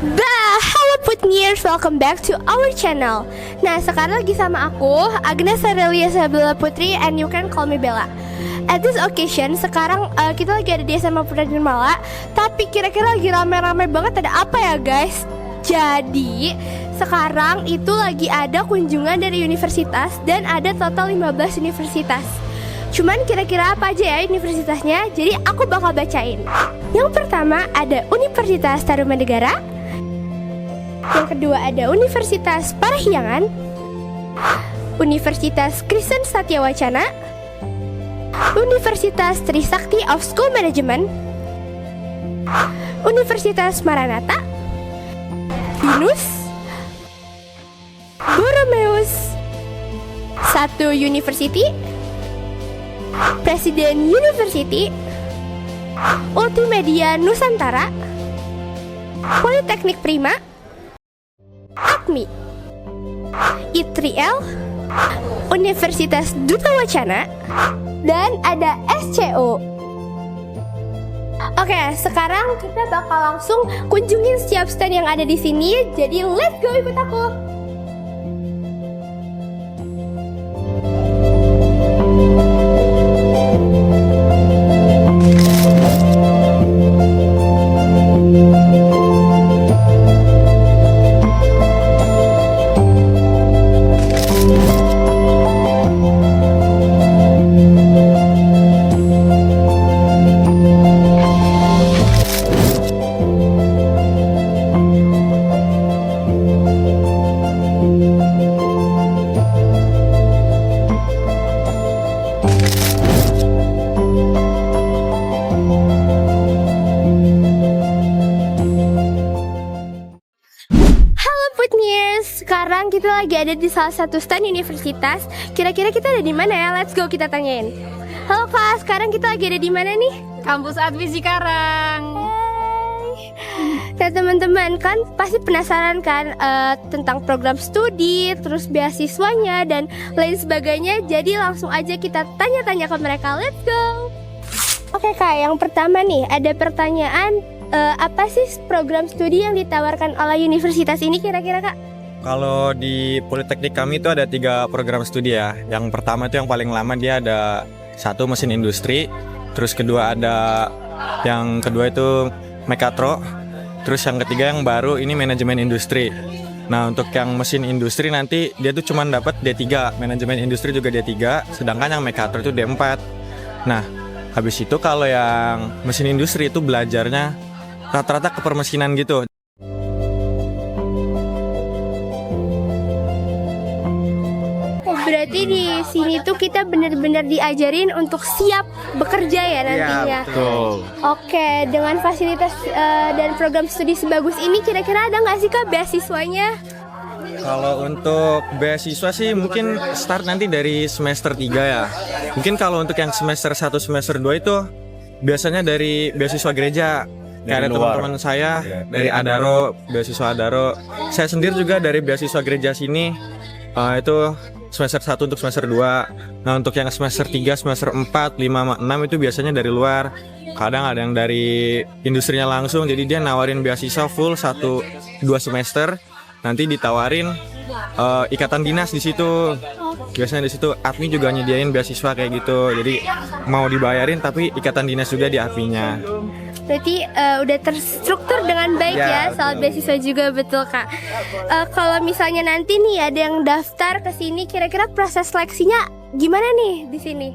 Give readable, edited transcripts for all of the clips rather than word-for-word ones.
Halo Putniers, welcome back to our channel. Nah, sekarang lagi sama aku, Agnes Aurelia Sabella Putri, and you can call me Bella. At this occasion, sekarang kita lagi ada di SMA Putra Nirmala. Tapi kira-kira lagi rame-rame banget, ada apa ya guys? Jadi, sekarang itu lagi ada kunjungan dari universitas dan ada total 15 universitas. Cuman kira-kira apa aja ya universitasnya? Jadi aku bakal bacain. Yang pertama ada Universitas Tarumanegara. Yang kedua ada Universitas Parahyangan, Universitas Kristen Satya Wacana, Universitas Trisakti of School Management, Universitas Maranatha, Binus, Borromeus, Satu University, Presiden University, Ultimedia Nusantara, Politeknik Prima, AKMI, I3L, Universitas Duta Wacana, dan ada SCO. Oke, sekarang kita bakal langsung kunjungin setiap stand yang ada di sini. Jadi let's go, ikut aku. Sekarang kita lagi ada di salah satu stand universitas. Kira-kira kita ada di mana ya? Let's go, kita tanyain. Halo Kak, sekarang kita lagi ada di mana nih? Kampus Advi Cikarang. Nah teman-teman kan pasti penasaran kan tentang program studi, terus beasiswanya dan lain sebagainya. Jadi langsung aja kita tanya-tanya ke mereka. Let's go. Oke Kak, yang pertama nih ada pertanyaan, apa sih program studi yang ditawarkan oleh universitas ini kira-kira Kak? Kalau di Politeknik kami itu ada 3 program studi ya. Yang pertama itu yang paling lama, dia ada 1 mesin industri. Terus yang kedua itu Mekatro. Terus yang ketiga yang baru ini manajemen industri. Nah untuk yang mesin industri nanti dia tuh cuma dapat D3, manajemen industri juga D3. Sedangkan yang Mekatro itu D4. Nah habis itu kalau yang mesin industri itu belajarnya rata-rata ke permesinan gitu. Berarti di sini tuh kita benar-benar diajarin untuk siap bekerja ya nantinya. Iya, betul. Oke, dengan fasilitas dan program studi sebagus ini, kira-kira ada nggak sih Kak beasiswanya? Kalau untuk beasiswa sih mungkin start nanti dari semester 3 ya. Mungkin kalau untuk yang semester 1, semester 2 itu biasanya dari beasiswa gereja. Kayak ada teman-teman saya dari Adaro, beasiswa Adaro. Saya sendiri juga dari beasiswa gereja sini. Itu semester 1 untuk semester 2. Nah untuk yang semester 3, semester 4, 5, 6 itu biasanya dari luar. Kadang ada yang dari industrinya langsung. Jadi dia nawarin beasiswa full 1-2 semester. Nanti ditawarin ikatan dinas di situ. Biasanya di situ APMI juga nyediain beasiswa kayak gitu. Jadi mau dibayarin tapi ikatan dinas juga di APMI-nya. Berarti udah terstruktur dengan baik ya soal beasiswa juga, betul Kak. Kalau misalnya nanti nih ada yang daftar ke sini, kira-kira proses seleksinya gimana nih di sini?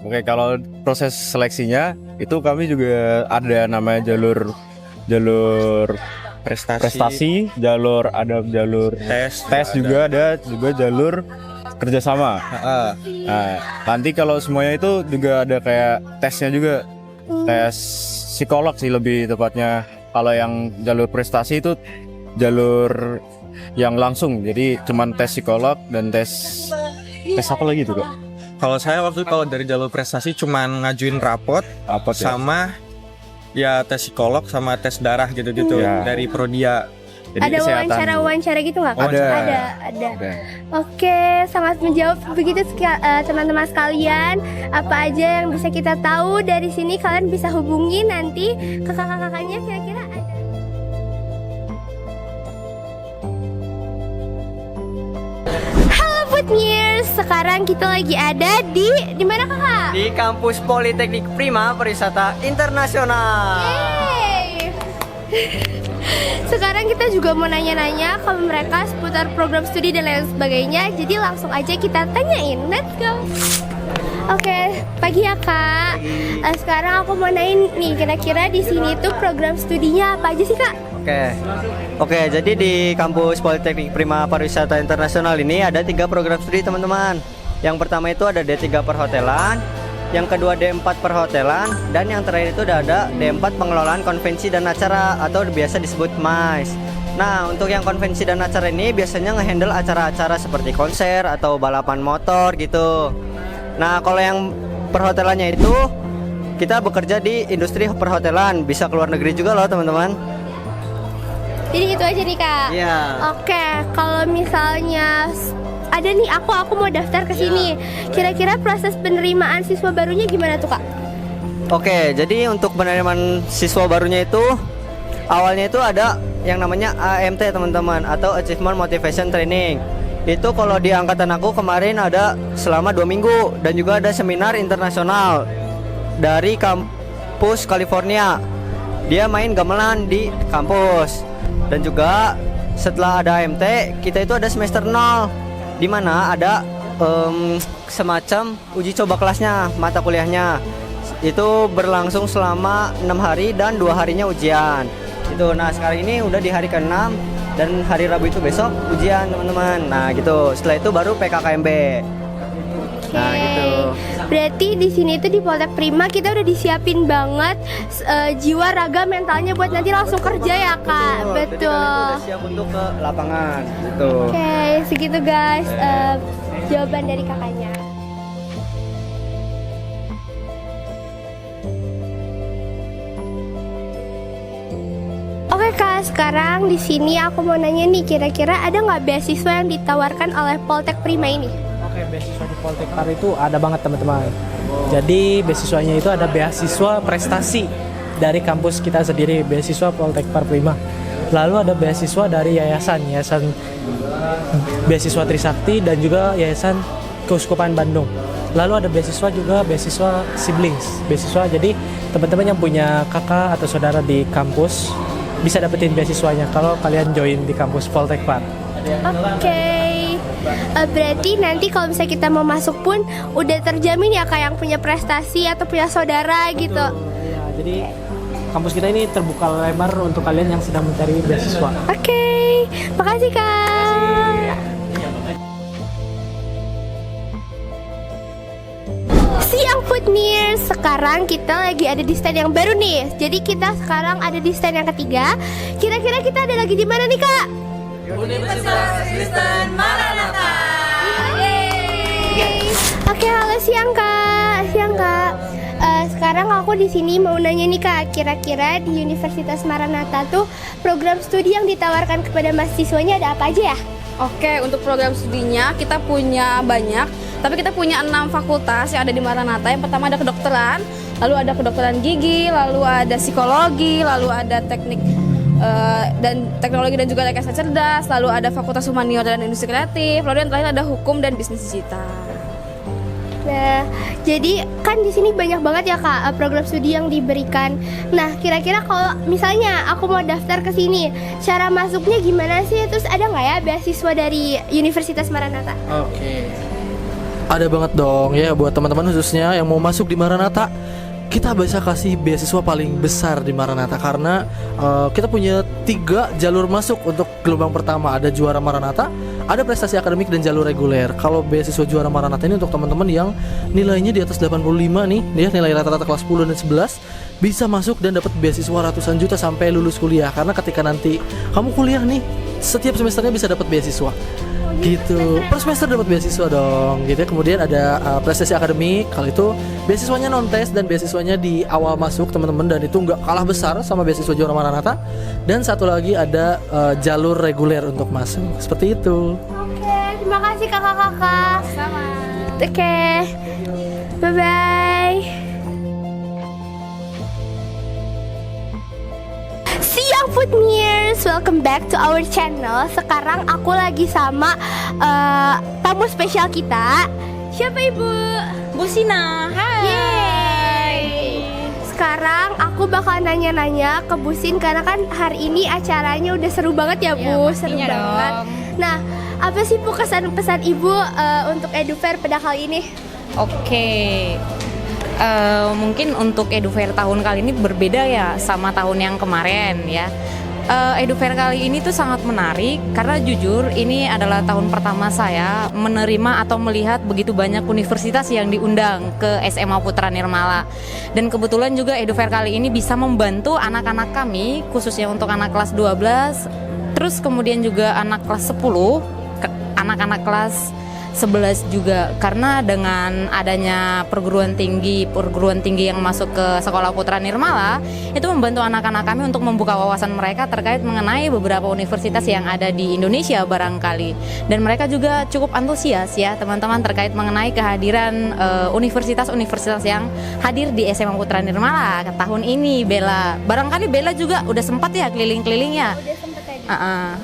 Oke, kalau proses seleksinya itu kami juga ada namanya jalur prestasi, jalur tes juga ada, juga jalur kerjasama. Nah, nanti kalau semuanya itu juga ada kayak tesnya juga, tes psikolog sih lebih tepatnya. Kalau yang jalur prestasi itu jalur yang langsung, jadi cuman tes psikolog dan tes apa lagi tuh Kak? Kalau saya waktu kalau dari jalur prestasi cuman ngajuin rapot sama ya tes psikolog sama tes darah gitu-gitu dari Prodia. Jadi ada wawancara gitu nggak? Ada. Oke, sangat menjawab begitu teman-teman sekalian. Apa aja yang bisa kita tahu dari sini, kalian bisa hubungi nanti ke kakak-kakaknya, kira-kira ada. sekarang kita lagi ada di mana kakak? Di kampus Politeknik Prima Pariwisata Internasional. Yeay. Sekarang kita juga mau nanya-nanya ke mereka seputar program studi dan lain sebagainya. Jadi langsung aja kita tanyain. Let's go. Oke, pagi ya kak. Sekarang aku mau nanya nih, kira-kira di sini tuh program studinya apa aja sih kak? Oke, jadi di kampus Politeknik Prima Pariwisata Internasional ini ada 3 program studi teman-teman. Yang pertama itu ada D3 Perhotelan, yang kedua D4 Perhotelan, dan yang terakhir itu ada D4 Pengelolaan Konvensi dan Acara atau biasa disebut MAIS. Nah, untuk yang konvensi dan acara ini biasanya ngehandle acara-acara seperti konser atau balapan motor gitu. Nah, kalau yang perhotelannya itu kita bekerja di industri perhotelan, bisa keluar negeri juga loh teman-teman. Jadi itu aja nih kak. Iya. Oke, kalau misalnya ada nih aku mau daftar ke sini. Kira-kira proses penerimaan siswa barunya gimana tuh kak? Oke, jadi untuk penerimaan siswa barunya itu awalnya itu ada yang namanya AMT teman-teman, atau Achievement Motivation Training. Itu kalau di angkatan aku kemarin ada selama 2 minggu, dan juga ada seminar internasional dari kampus California. Dia main gamelan di kampus. Dan juga setelah ada AMT, kita itu ada semester 0, di mana ada semacam uji coba kelasnya, mata kuliahnya. Itu berlangsung selama 6 hari dan 2 harinya ujian. Itu. Nah, sekarang ini udah di hari ke-6 dan hari Rabu itu besok ujian teman-teman. Nah gitu, setelah itu baru PKKMB. Nah gitu. Berarti di sini tuh di Poltek Prima kita udah disiapin banget jiwa, raga, mentalnya buat nanti langsung kerja ya kak. Betul. Jadi kalian udah siap untuk ke lapangan. Gitu. Oke, segitu guys jawaban dari kakaknya. Oke kak, sekarang di sini aku mau nanya nih, kira-kira ada nggak beasiswa yang ditawarkan oleh Poltek Prima ini? Oke, beasiswa di Poltek Par itu ada banget teman-teman. Jadi beasiswanya itu ada beasiswa prestasi dari kampus kita sendiri, beasiswa Poltek Par Prima. Lalu ada beasiswa dari yayasan beasiswa Trisakti dan juga yayasan Keuskupan Bandung. Lalu ada beasiswa juga beasiswa siblings, beasiswa jadi teman-teman yang punya kakak atau saudara di kampus bisa dapetin beasiswanya kalau kalian join di kampus Poltek Par. Oke. Berarti nanti kalau misalnya kita mau masuk pun udah terjamin ya kayak yang punya prestasi atau punya saudara gitu. Ya, jadi kampus kita ini terbuka lebar untuk kalian yang sedang mencari beasiswa. Oke. Makasih kak. Siang Foodneers, sekarang kita lagi ada di stand yang baru nih. Jadi kita sekarang ada di stand yang ketiga. Kira-kira kita ada lagi di mana nih kak? Universitas Kristen Maranatha. Oke, halo siang kak. Siang kak. Sekarang aku di sini mau nanya nih kak, kira-kira di Universitas Maranatha tuh program studi yang ditawarkan kepada mahasiswanya ada apa aja ya? Oke, untuk program studinya kita punya banyak, tapi kita punya 6 fakultas yang ada di Maranatha. Yang pertama ada kedokteran, lalu ada kedokteran gigi, lalu ada psikologi, lalu ada teknik dan teknologi dan juga rekayasa cerdas, lalu ada fakultas humaniora dan industri kreatif, lalu yang terakhir ada hukum dan bisnis digital. Nah, jadi kan di sini banyak banget ya kak program studi yang diberikan. Nah, kira-kira kalau misalnya aku mau daftar ke sini, cara masuknya gimana sih? Terus ada nggak ya beasiswa dari Universitas Maranatha? Oke. Ada banget dong ya buat teman-teman khususnya yang mau masuk di Maranatha. Kita bisa kasih beasiswa paling besar di Maranatha karena kita punya 3 jalur masuk untuk gelombang pertama. Ada juara Maranatha, ada prestasi akademik dan jalur reguler. Kalau beasiswa juara Maranatha ini untuk teman-teman yang nilainya di atas 85 nih, ya nilai rata-rata kelas 10 dan 11 bisa masuk dan dapat beasiswa ratusan juta sampai lulus kuliah. Karena ketika nanti kamu kuliah nih, setiap semesternya bisa dapat beasiswa. Gitu, per semester dapat beasiswa dong gitu. Kemudian ada prestasi akademik, kalau itu beasiswanya non tes dan beasiswanya di awal masuk teman-teman, dan itu nggak kalah besar sama beasiswa juara Maranatha. Dan satu lagi ada jalur reguler untuk masuk, seperti itu. Oke, terima kasih kakak-kakak. Sama. Oke, bye bye. Siang Foodniers, welcome back to our channel. Sekarang aku lagi sama tamu spesial kita. Siapa ibu? Bu Sina. Hai. Yeay. Sekarang aku bakal nanya-nanya ke Bu Sin karena kan hari ini acaranya udah seru banget ya Bu, seru pastinya banget. dong. Nah, apa sih Bu kesan-pesan ibu untuk EduFair pada kali ini? Oke. Mungkin untuk EduFair tahun kali ini berbeda ya sama tahun yang kemarin ya. EduFair kali ini tuh sangat menarik karena jujur ini adalah tahun pertama saya menerima atau melihat begitu banyak universitas yang diundang ke SMA Putra Nirmala. Dan kebetulan juga EduFair kali ini bisa membantu anak-anak kami, khususnya untuk anak kelas 12, terus kemudian juga anak kelas 10, anak-anak kelas 11 juga, karena dengan adanya perguruan tinggi yang masuk ke Sekolah Putra Nirmala itu membantu anak-anak kami untuk membuka wawasan mereka terkait mengenai beberapa universitas yang ada di Indonesia barangkali. Dan mereka juga cukup antusias ya teman-teman terkait mengenai kehadiran universitas-universitas yang hadir di SMA Putra Nirmala tahun ini. Bella, barangkali Bella juga udah sempat ya keliling-keliling ya? Udah sempet tadi.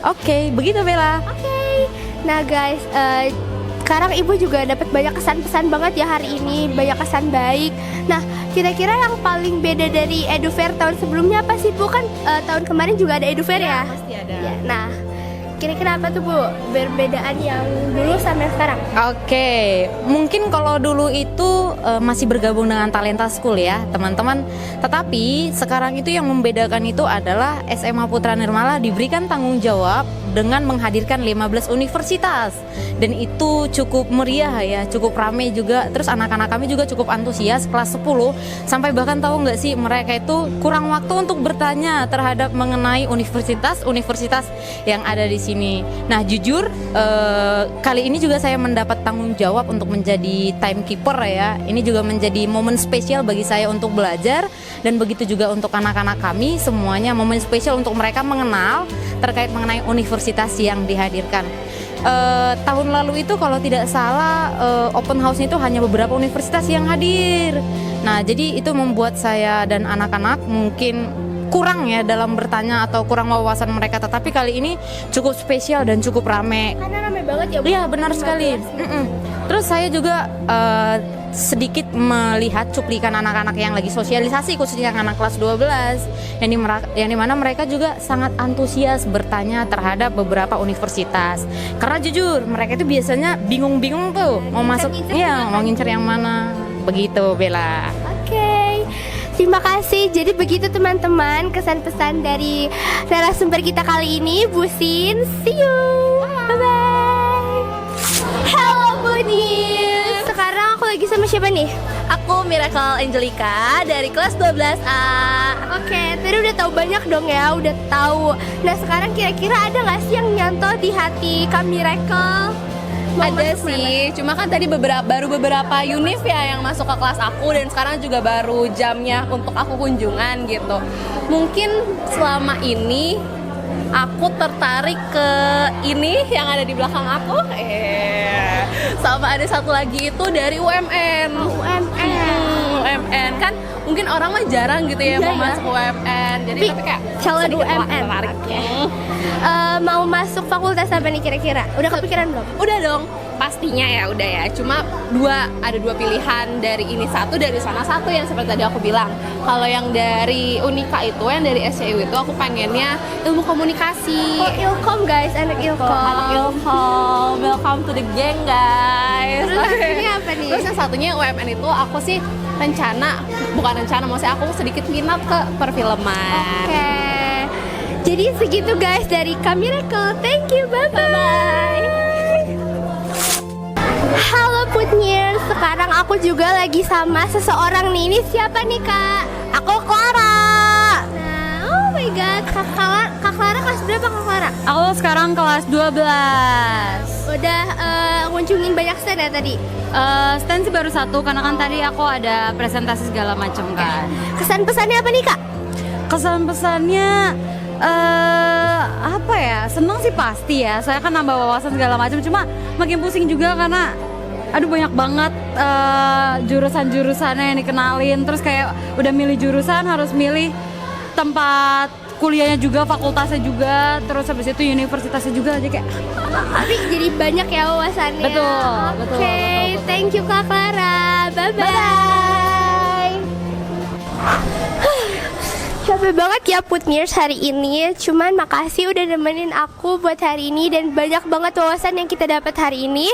Oke, begitu Bella. Oke. Nah guys, sekarang ibu juga dapat banyak kesan-pesan banget ya hari ini, banyak kesan baik. Nah, kira-kira yang paling beda dari EduFair tahun sebelumnya apa sih Bu? Kan tahun kemarin juga ada EduFair ya? Pasti ada. Ya, nah, kira-kira apa tuh Bu perbedaan yang dulu sama yang sekarang? Oke, mungkin kalau dulu itu masih bergabung dengan Talenta School ya teman-teman. Tetapi sekarang itu yang membedakan itu adalah SMA Putra Nirmala diberikan tanggung jawab dengan menghadirkan 15 universitas. Dan itu cukup meriah ya, cukup ramai juga. Terus anak-anak kami juga cukup antusias kelas 10. Sampai bahkan tahu nggak sih mereka itu kurang waktu untuk bertanya terhadap mengenai universitas-universitas yang ada di sini. Nah jujur kali ini juga saya mendapat tanggung jawab untuk menjadi timekeeper ya. Ini juga menjadi momen spesial bagi saya untuk belajar. Dan begitu juga untuk anak-anak kami, semuanya momen spesial untuk mereka mengenal terkait mengenai universitas yang dihadirkan. Tahun lalu itu kalau tidak salah open house-nya itu hanya beberapa universitas yang hadir. Nah jadi itu membuat saya dan anak-anak mungkin kurang ya dalam bertanya atau kurang wawasan mereka. Tetapi kali ini cukup spesial dan cukup rame. Karena ramai banget ya Bu. Iya benar sekali. Terus saya juga sedikit melihat cuplikan anak-anak yang lagi sosialisasi, khususnya yang anak kelas 12 yang dimana mereka juga sangat antusias bertanya terhadap beberapa universitas. Karena jujur mereka itu biasanya bingung-bingung tuh mau masuk, mau ngincer yang mana. Begitu Bella. Oke. Terima kasih. Jadi begitu teman-teman kesan-pesan dari narasumber kita kali ini, Bu Sin. See you. Bye-bye. Hello Buddies. Sekarang aku lagi sama siapa nih? Aku Miracle Angelica dari kelas 12A. Oke, tadi udah tahu banyak dong ya, udah tahu. Nah sekarang kira-kira ada nggak sih yang nyantol di hati Kak Miracle? Mau Ada masuk sih, cuma kan tadi baru beberapa univ ya yang masuk ke kelas aku, dan sekarang juga baru jamnya untuk aku kunjungan gitu. Mungkin selama ini aku tertarik ke ini yang ada di belakang aku. Sama ada satu lagi itu dari UMN. UMN kan mungkin orang mah jarang gitu ya mau masuk UMN. Jadi tapi kayak calon sedikit UMN. tertarik. Mau masuk fakultas apa nih kira-kira? Udah kepikiran belum? Udah dong, pastinya ya udah ya. Cuma ada dua pilihan, dari ini satu, dari sana satu, yang seperti tadi aku bilang. Kalau yang dari Unika itu, yang dari SCU itu aku pengennya ilmu komunikasi. Oh, Ilkom guys, anak Ilkom. Anak Ilkom, welcome to the gang guys. Terus satunya apa nih? Terus yang satunya UMN itu aku sih bukan rencana, maksudnya aku sedikit minat ke perfilman. Oke. Jadi segitu guys dari Kak Miracle. Thank you, bye-bye. Halo Foodniers, sekarang aku juga lagi sama seseorang nih. Ini siapa nih Kak? Aku Clara. Nah, oh my god, Kak Clara kelas berapa Kak Clara? Aku sekarang kelas 12. Udah ngunjungin banyak stand ya tadi? Stand sih baru satu karena kan tadi aku ada presentasi segala macam kan. Kesan pesannya apa nih Kak? Kesan pesannya apa ya? Seneng sih pasti ya. Saya kan nambah wawasan segala macam. Cuma makin pusing juga karena banyak banget jurusan-jurusannya yang dikenalin. Terus kayak udah milih jurusan harus milih tempat kuliahnya juga, fakultasnya juga, terus habis itu universitasnya juga aja kayak. Tapi jadi banyak ya wawasannya. Betul, betul, Oke, betul, betul. thank you Kak Clara. Bye-bye. Capek banget ya Putniers hari ini. Cuman makasih udah nemenin aku buat hari ini. Dan banyak banget wawasan yang kita dapat hari ini.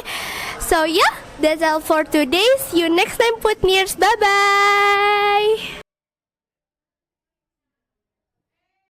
So yeah, that's all for today. See you next time Putniers. Bye-bye.